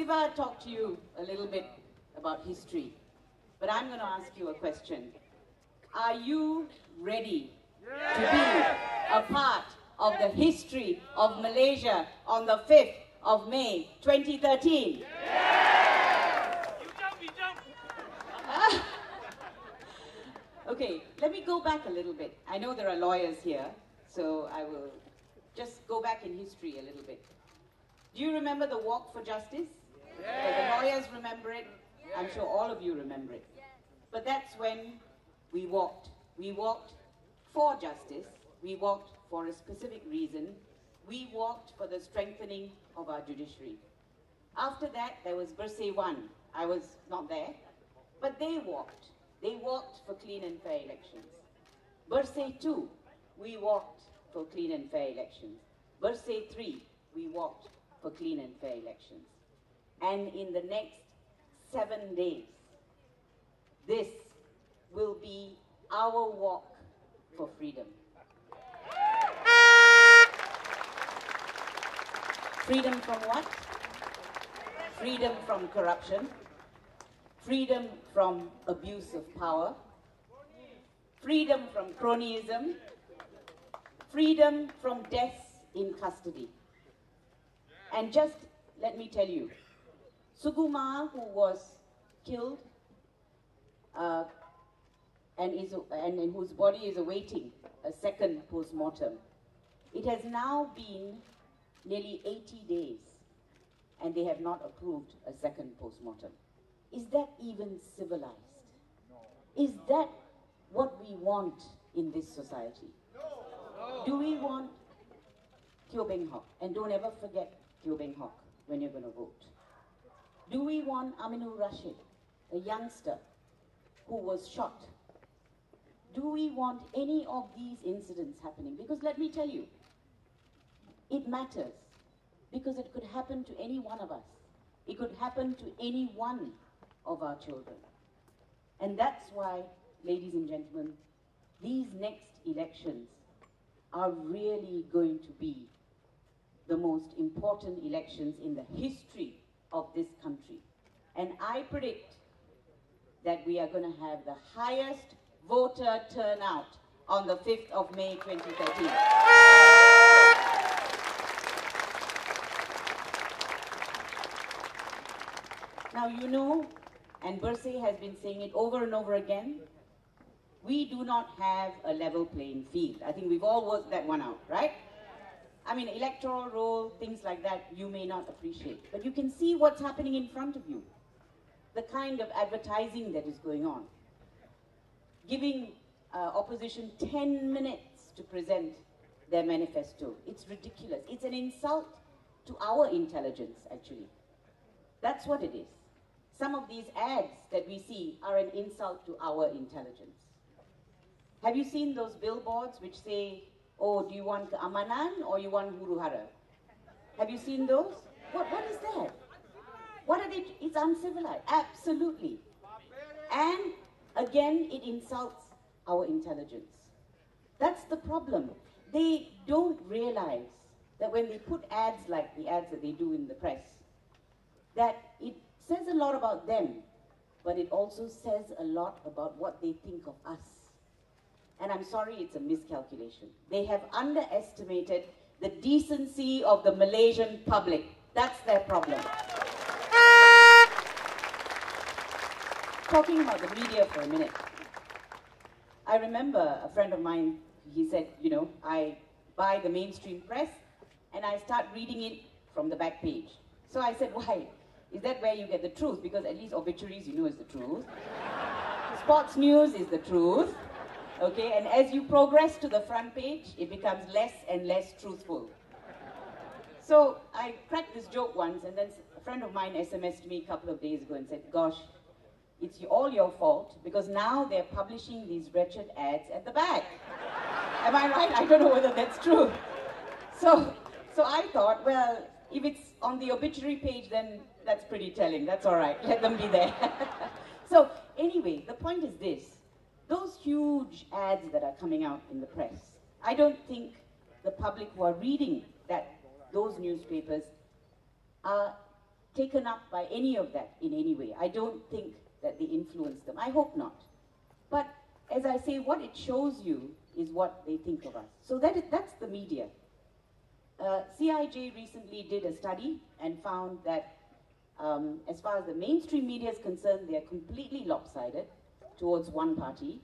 Siva talked to you a little bit about history, but I'm going to ask you a question. Are you ready to be a part of the history of Malaysia on the 5th of May 2013? Okay, let me go back a little bit. I know there are lawyers here, so I will just go back in history a little bit. Do you remember the Walk for Justice? The lawyers remember it. I'm sure all of you remember it. But that's when we walked. We walked for justice. We walked for a specific reason. We walked for the strengthening of our judiciary. After that, there was Bersih 1. I was not there, but they walked. They walked for clean and fair elections. Bersih 2, we walked for clean and fair elections. Bersih 3, we walked for clean and fair elections. And in the next 7 days, this will be our walk for freedom. Freedom from what? Freedom from corruption. Freedom from abuse of power. Freedom from cronyism. Freedom from deaths in custody. And just let me tell you, Suguma, who was killed and whose body is awaiting a second post-mortem, it has now been nearly 80 days and they have not approved a second post-mortem. Is that even civilized? Is that what we want in this society? Do we want Teo Beng Hock? And don't ever forget Teo Beng Hock when you're going to vote. Do we want Aminur Rashid, a youngster who was shot? Do we want any of these incidents happening? Because let me tell you, it matters. Because it could happen to any one of us. It could happen to any one of our children. And that's why, ladies and gentlemen, these next elections are really going to be the most important elections in the history of this country. And I predict that we are going to have the highest voter turnout on the 5th of May 2013. Now you know, and Bersih has been saying it over and over again, we do not have a level playing field. I think we've all worked that one out, right? I mean, electoral roll, things like that, you may not appreciate. But you can see what's happening in front of you. The kind of advertising that is going on. Giving opposition 10 minutes to present their manifesto. It's ridiculous. It's an insult to our intelligence, actually. That's what it is. Some of these ads that we see are an insult to our intelligence. Have you seen those billboards which say, oh, do you want keamanan or you want huru-hara? Have you seen those? What is that? What are they? It's uncivilized, absolutely. And again, it insults our intelligence. That's the problem. They don't realize that when they put ads like the ads that they do in the press, that it says a lot about them, but it also says a lot about what they think of us. And I'm sorry, it's a miscalculation. They have underestimated the decency of the Malaysian public. That's their problem. Talking about the media for a minute. I remember a friend of mine, he said, you know, I buy the mainstream press and I start reading it from the back page. So I said, why? Is that where you get the truth? Because at least obituaries, you know, is the truth. Sports news is the truth. Okay, and as you progress to the front page, it becomes less and less truthful. So I cracked this joke once, and then a friend of mine SMS'd me a couple of days ago and said, gosh, it's all your fault, because now they're publishing these wretched ads at the back. Am I right? I don't know whether that's true. So I thought, well, if it's on the obituary page, then that's pretty telling. That's all right. Let them be there. So anyway, the point is this. Those huge ads that are coming out in the press, I don't think the public who are reading those newspapers are taken up by any of that in any way. I don't think that they influence them. I hope not. But as I say, what it shows you is what they think of us. So that's the media. CIJ recently did a study and found that as far as the mainstream media is concerned, they are completely lopsided towards one party.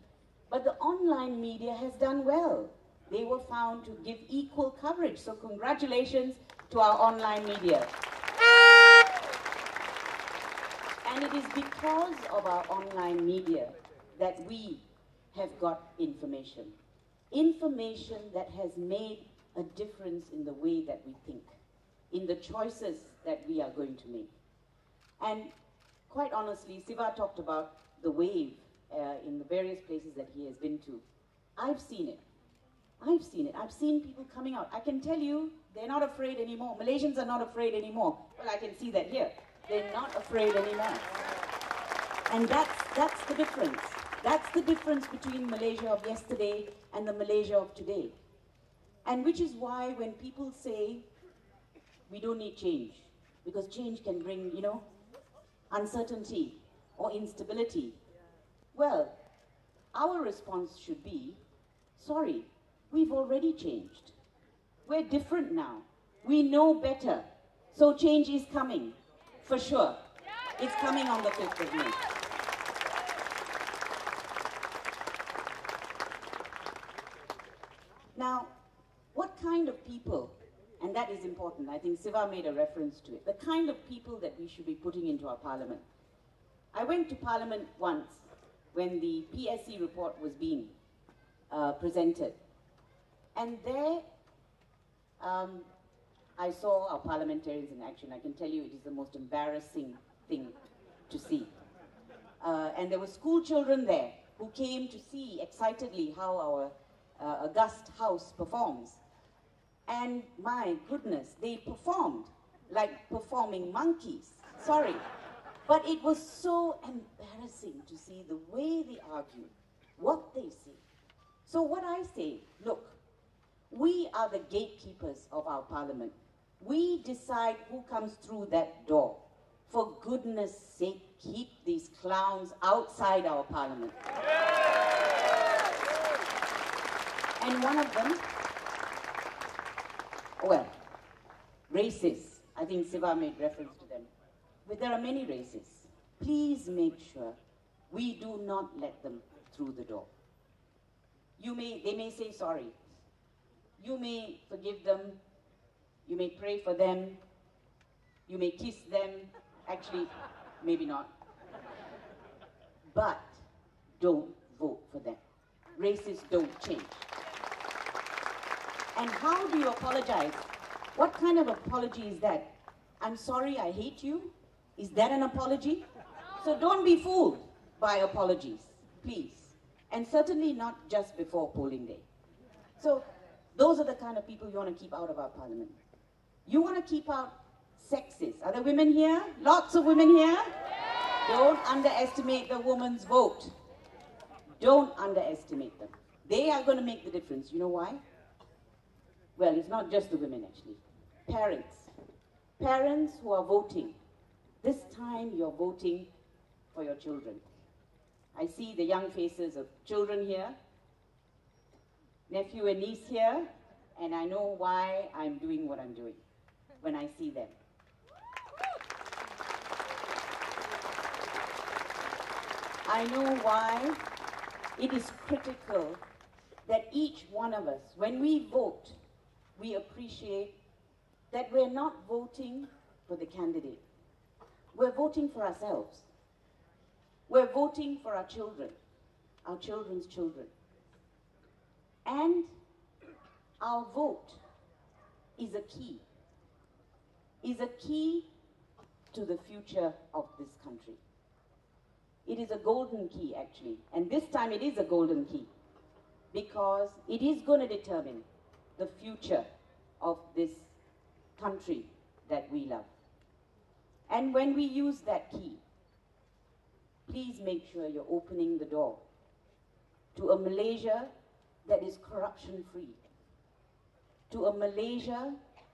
But the online media has done well. They were found to give equal coverage. So congratulations to our online media. And it is because of our online media that we have got information. Information that has made a difference in the way that we think, in the choices that we are going to make. And quite honestly, Siva talked about the wave in the various places that he has been to. I've seen it. I've seen it. I've seen people coming out. I can tell you, they're not afraid anymore. Malaysians are not afraid anymore. Well, I can see that here. They're not afraid anymore. And that's the difference. That's the difference between Malaysia of yesterday and the Malaysia of today. And which is why when people say, we don't need change, because change can bring, you know, uncertainty or instability. Well, our response should be, sorry, we've already changed. We're different now. We know better. So change is coming, for sure. It's coming on the 5th of May. Now, what kind of people, and that is important, I think Siva made a reference to it, the kind of people that we should be putting into our parliament. I went to parliament once when the PSC report was being presented. And there, I saw our parliamentarians in action. I can tell you it is the most embarrassing thing to see. And there were school children there who came to see excitedly how our august house performs. And my goodness, they performed like performing monkeys. Sorry. But it was so embarrassing to see the way they argue, what they say. So what I say, look, we are the gatekeepers of our parliament. We decide who comes through that door. For goodness sake, keep these clowns outside our parliament. And one of them, well, racists. I think Siva made reference to them. But there are many races. Please make sure we do not let them through the door. They may say sorry. You may forgive them. You may pray for them. You may kiss them. Actually, maybe not. But don't vote for them. Racists don't change. And how do you apologize? What kind of apology is that? I'm sorry, I hate you? Is that an apology? So don't be fooled by apologies, please. And certainly not just before polling day. So those are the kind of people you want to keep out of our parliament. You want to keep out sexists. Are there women here? Lots of women here? Don't underestimate the woman's vote. Don't underestimate them. They are going to make the difference. You know why? Well, it's not just the women, actually. Parents. Parents who are voting. This time you're voting for your children. I see the young faces of children here, nephew and niece here, and I know why I'm doing what I'm doing when I see them. I know why it is critical that each one of us, when we vote, we appreciate that we're not voting for the candidate. We're voting for ourselves. We're voting for our children, our children's children. And our vote is a key to the future of this country. It is a golden key, actually. And this time it is a golden key because it is going to determine the future of this country that we love. And when we use that key, please make sure you're opening the door to a Malaysia that is corruption-free, to a Malaysia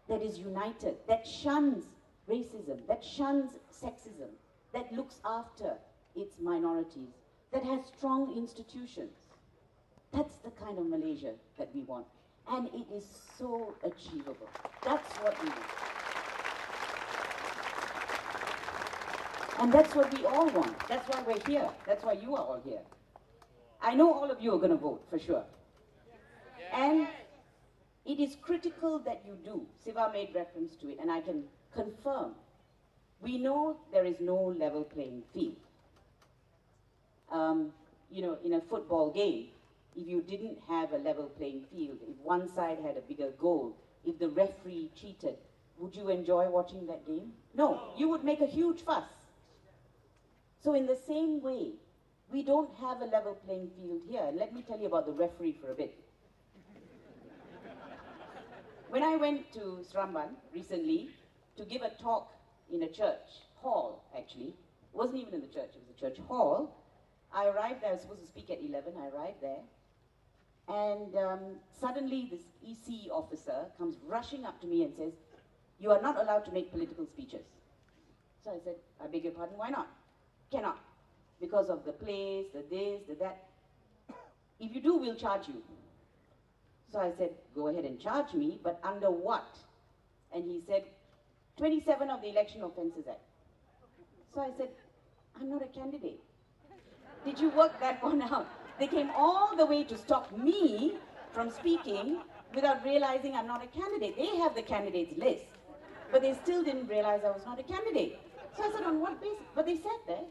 that is united, that shuns racism, that shuns sexism, that looks after its minorities, that has strong institutions. That's the kind of Malaysia that we want. And it is so achievable. That's what we want. And that's what we all want. That's why we're here. That's why you are all here. I know all of you are going to vote, for sure. And it is critical that you do. Siva made reference to it, and I can confirm. We know there is no level playing field. You know, in a football game, if you didn't have a level playing field, if one side had a bigger goal, if the referee cheated, would you enjoy watching that game? No, you would make a huge fuss. So in the same way, we don't have a level playing field here. And let me tell you about the referee for a bit. When I went to Sreenevasan recently to give a talk in a church hall, actually, it wasn't even in the church, it was a church hall. I arrived there, I was supposed to speak at 11, I arrived there. And suddenly this EC officer comes rushing up to me and says, "You are not allowed to make political speeches." So I said, "I beg your pardon, why not?" "Cannot. Because of the place, the this, the that. If you do, we'll charge you." So I said, "Go ahead and charge me, but under what?" And he said, 27 of the Election Offences Act. So I said, "I'm not a candidate. Did you work that one out?" They came all the way to stop me from speaking without realizing I'm not a candidate. They have the candidates list, but they still didn't realize I was not a candidate. So I said, "On what basis?" But they sat there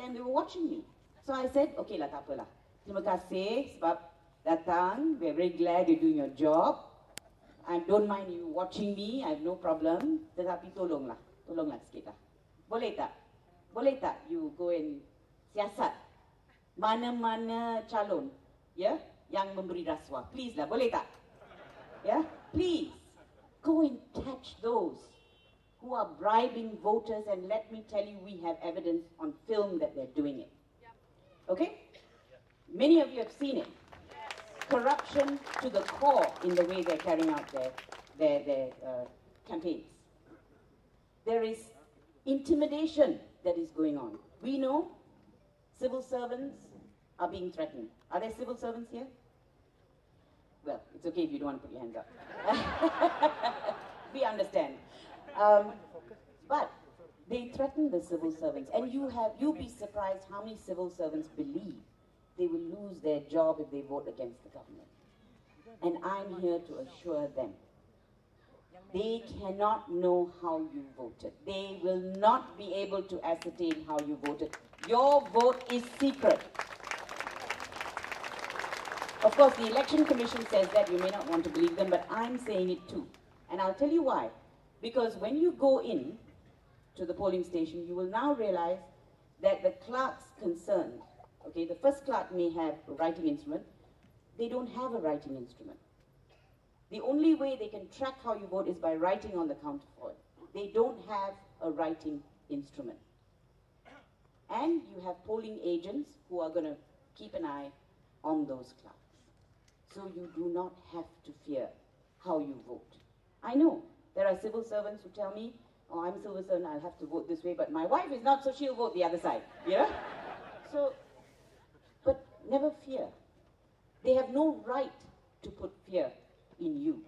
and they were watching me. So I said, "Okay lah, tak apalah. Terima kasih sebab datang. We're very glad you're doing your job. I don't mind you watching me, I have no problem. Tetapi tolonglah sikit lah. Boleh tak you go and siasat mana-mana calon, ya, yang memberi rasuah. Please lah, boleh tak? Yeah, please go and catch those who are bribing voters, and let me tell you, we have evidence on film that they're doing it. Okay? Many of you have seen it. Corruption to the core in the way they're carrying out their campaigns. There is intimidation that is going on. We know civil servants are being threatened. Are there civil servants here? Well, it's okay if you don't want to put your hands up. We understand. But they threaten the civil servants, and you'll be surprised how many civil servants believe they will lose their job if they vote against the government. And I'm here to assure them, they cannot know how you voted. They will not be able to ascertain how you voted. Your vote is secret. Of course, the Election Commission says that. You may not want to believe them, but I'm saying it too. And I'll tell you why. Because when you go in to the polling station, you will now realize that the clerks concerned, okay, the first clerk may have a writing instrument. They don't have a writing instrument. The only way they can track how you vote is by writing on the counterfoil. They don't have a writing instrument. And you have polling agents who are going to keep an eye on those clerks. So you do not have to fear how you vote. I know there are civil servants who tell me, "Oh, I'm a civil servant, I'll have to vote this way, but my wife is not, so she'll vote the other side." Yeah? So, but never fear. They have no right to put fear in you.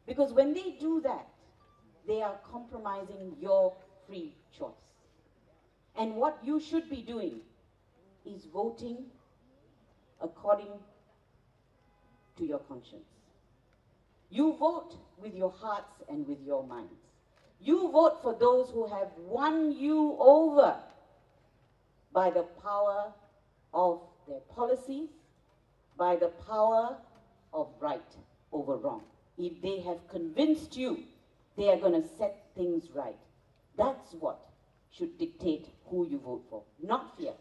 Because when they do that, they are compromising your free choice. And what you should be doing is voting according to your conscience. You vote with your hearts and with your minds. You vote for those who have won you over by the power of their policies, by the power of right over wrong. If they have convinced you they are going to set things right, that's what should dictate who you vote for, not fear.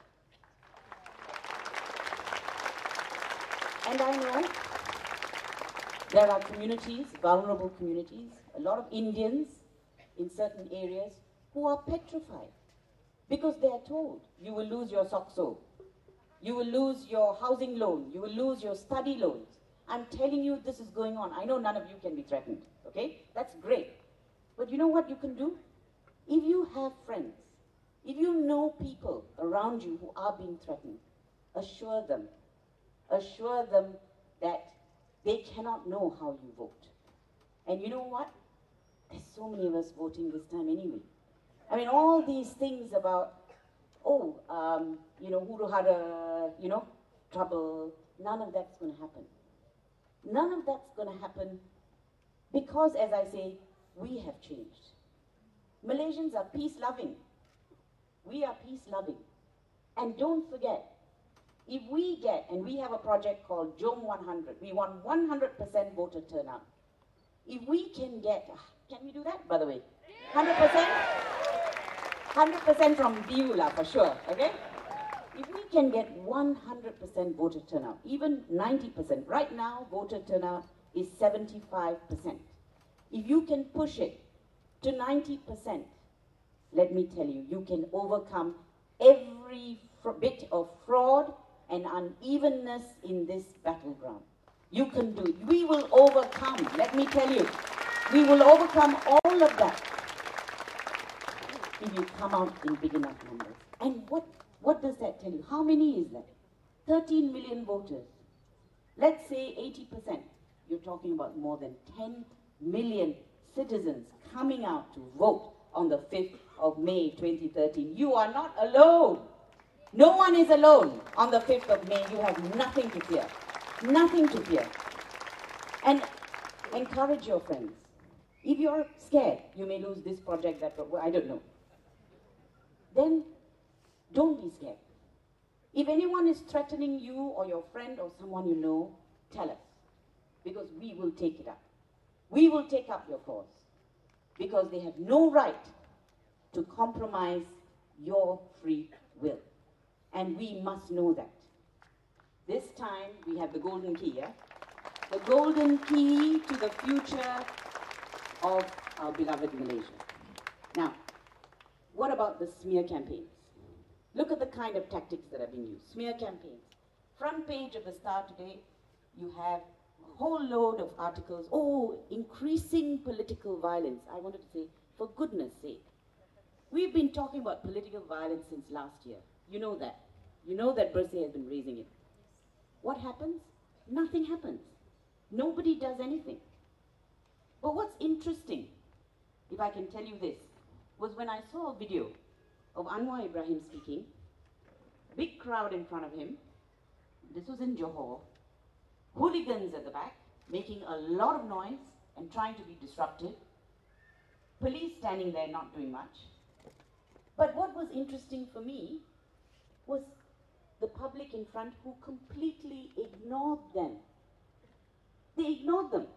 And I know there are communities, vulnerable communities, a lot of Indians in certain areas who are petrified because they are told, you will lose your SOCSO, you will lose your housing loan, you will lose your study loans. I'm telling you, this is going on. I know none of you can be threatened, okay? That's great. But you know what you can do? If you have friends, if you know people around you who are being threatened, assure them that they cannot know how you vote. And you know what? There's so many of us voting this time anyway. I mean, all these things about, huru-hara, trouble, none of that's going to happen. None of that's going to happen because, as I say, we have changed. Malaysians are peace-loving. We are peace-loving. And don't forget, if we get, and we have a project called Jom 100, we want 100% voter turnout. If we can get, can we do that, by the way? 100%? 100% from Biula, for sure, okay? If we can get 100% voter turnout, even 90%, right now voter turnout is 75%. If you can push it to 90%, let me tell you, you can overcome every bit of fraud and unevenness in this battleground. You can do it. We will overcome, let me tell you, we will overcome all of that if you come out in big enough numbers. And what does that tell you? How many is that? 13 million voters. Let's say 80%. You're talking about more than 10 million citizens coming out to vote on the 5th of May 2013. You are not alone. No one is alone on the 5th of May. You have nothing to fear. Nothing to fear. And encourage your friends. If you're scared, you may lose this project, that, I don't know. Then don't be scared. If anyone is threatening you or your friend or someone you know, tell us. Because we will take it up. We will take up your cause. Because they have no right to compromise your free will. And we must know that. This time we have the golden key, yeah? The golden key to the future of our beloved Malaysia. Now, what about the smear campaigns? Look at the kind of tactics that have been used. Smear campaigns. Front page of the Star today, you have a whole load of articles. Oh, increasing political violence. I wanted to say, for goodness sake. We've been talking about political violence since last year. You know that. You know that Bersih has been raising it. What happens? Nothing happens. Nobody does anything. But what's interesting, if I can tell you this, was when I saw a video of Anwar Ibrahim speaking, big crowd in front of him. This was in Johor. Hooligans at the back, making a lot of noise and trying to be disruptive. Police standing there not doing much. But what was interesting for me was the public in front who completely ignored them. They ignored them.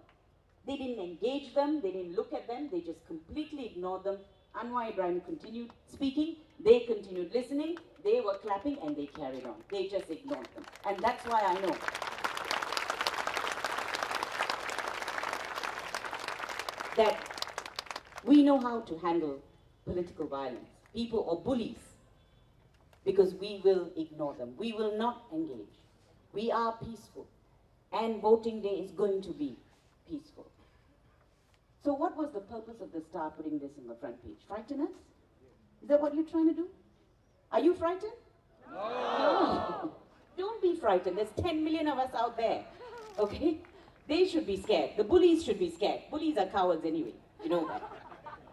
They didn't engage them, they didn't look at them, they just completely ignored them. Anwar Ibrahim continued speaking, they continued listening, they were clapping and they carried on. They just ignored them. And that's why I know that we know how to handle political violence, people or bullies, because we will ignore them. We will not engage. We are peaceful. And voting day is going to be peaceful. So what was the purpose of the Star putting this in the front page? Frighten us? Is that what you're trying to do? Are you frightened? No. Don't be frightened. There's 10 million of us out there. Okay? They should be scared. The bullies should be scared. Bullies are cowards anyway. You know that.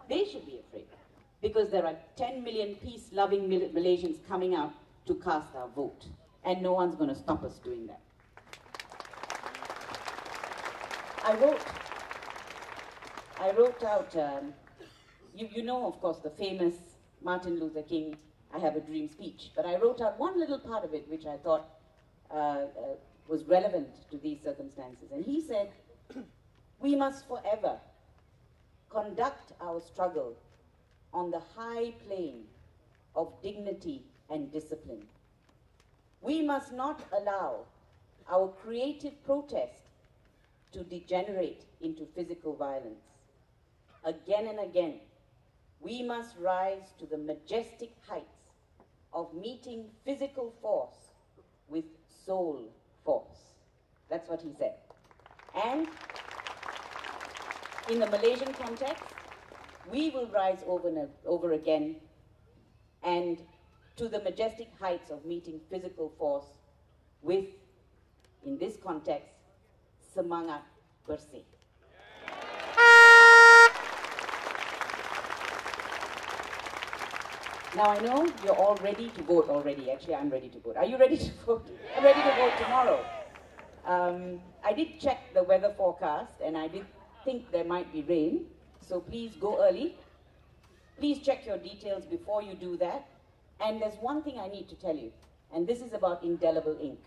They should be afraid. Because there are 10 million peace-loving Malaysians coming out to cast our vote. And no one's going to stop us doing that. I wrote out, you know, of course, the famous Martin Luther King, I Have a Dream speech, but I wrote out one little part of it which I thought was relevant to these circumstances. And he said, we must forever conduct our struggle on the high plane of dignity and discipline. We must not allow our creative protest to degenerate into physical violence. Again and again, we must rise to the majestic heights of meeting physical force with soul force. That's what he said. And in the Malaysian context, we will rise over again and to the majestic heights of meeting physical force with, in this context, semangat bersih. Now I know you're all ready to vote already. Actually, I'm ready to vote. Are you ready to vote? I'm ready to vote tomorrow. I did check the weather forecast and I did think there might be rain. So please go early. Please check your details before you do that. And there's one thing I need to tell you, and this is about indelible ink.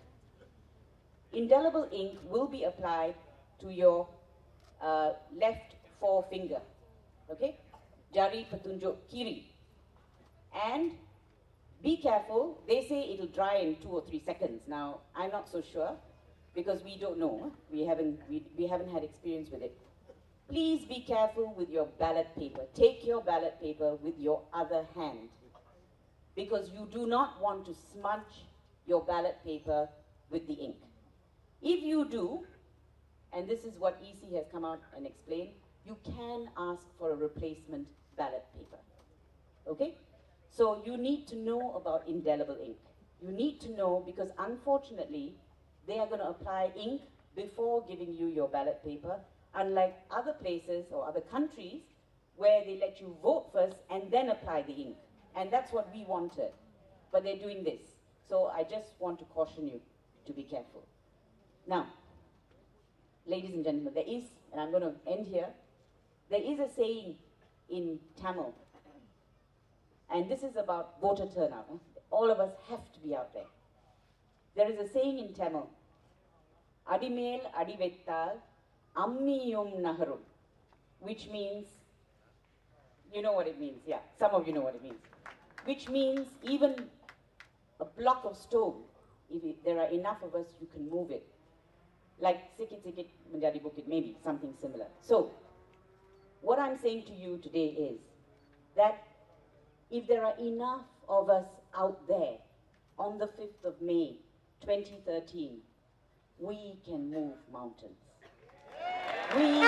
Indelible ink will be applied to your left forefinger, okay? Jari petunjuk kiri. And be careful, they say it'll dry in 2 or 3 seconds. Now, I'm not so sure, because we don't know. We haven't had experience with it. Please be careful with your ballot paper. Take your ballot paper with your other hand, because you do not want to smudge your ballot paper with the ink. If you do, and this is what EC has come out and explained, you can ask for a replacement ballot paper, okay? So you need to know about indelible ink. You need to know, because unfortunately, they are going to apply ink before giving you your ballot paper, unlike other places or other countries where they let you vote first and then apply the ink. And that's what we wanted. But they're doing this. So I just want to caution you to be careful. Now, ladies and gentlemen, there is, and I'm going to end here, there is a saying in Tamil, and this is about voter turnout. All of us have to be out there. There is a saying in Tamil, Adimel adivettal ammiyum naharum, which means, you know what it means, yeah, some of you know what it means, which means even a block of stone, if there are enough of us, you can move it. Like sikit-sikit menjadi bukit, maybe something similar. So, what I'm saying to you today is that if there are enough of us out there on the 5th of May, 2013, we can move mountains. We